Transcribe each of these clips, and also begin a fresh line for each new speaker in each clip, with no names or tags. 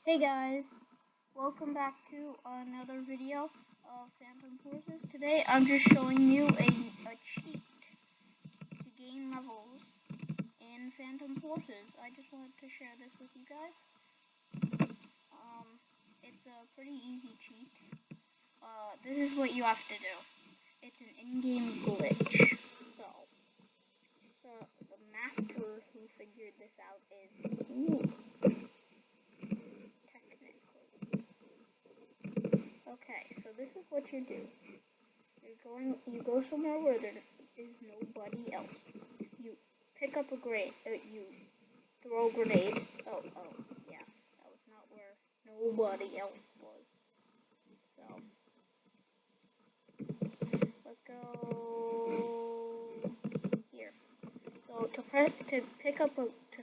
Hey guys, welcome back to another video of Phantom Forces. Today I'm just showing you a cheat to gain levels in Phantom Forces. I just wanted to share this with you guys. It's a pretty easy cheat. This is what you have to do. It's an in-game glitch. So the master who figured this out is Okay, so this is what you do. You go somewhere where there is nobody else. You pick up a grenade. You throw a grenade. Oh, yeah, that was not where nobody else was. So let's go here. So to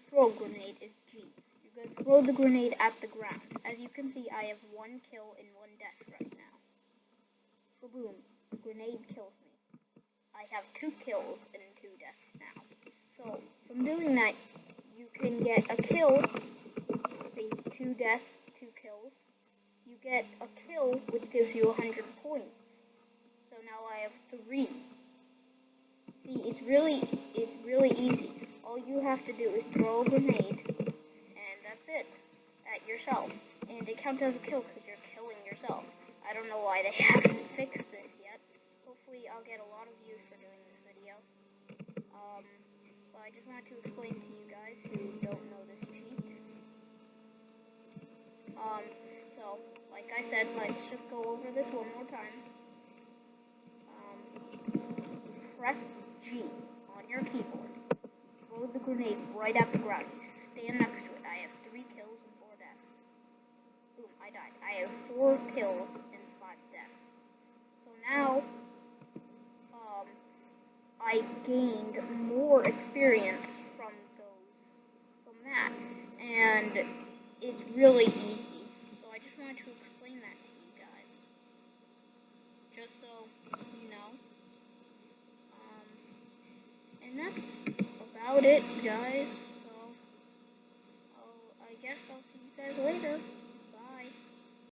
throw a grenade is G. You're gonna throw the grenade at the ground. As you can see, I have 1 kill and 1 death right now. So boom, the grenade kills me. I have 2 kills and 2 deaths now. So from doing that, you can get a kill, say 2 deaths, 2 kills. You get a kill, which gives you 100 points. So now I have 3. See, it's really easy. All you have to do is throw a grenade, and that's it, at yourself. And it counts as a kill because you're killing yourself. I don't know why they haven't fixed this yet. Hopefully I'll get a lot of views for doing this video. But I just wanted to explain to you guys who don't know this cheat. So, like I said, let's just go over this one more time. Press G on your keyboard. Throw the grenade right at the ground. Stand next to it. I have 3 kills and 4 deaths. Boom, I died. I have 4 kills and 5 deaths. So now, I gained more experience from that, and it's really easy. So I just wanted to explain that to you guys, just so you know. And that's about it, guys. So I guess I'll see you guys later.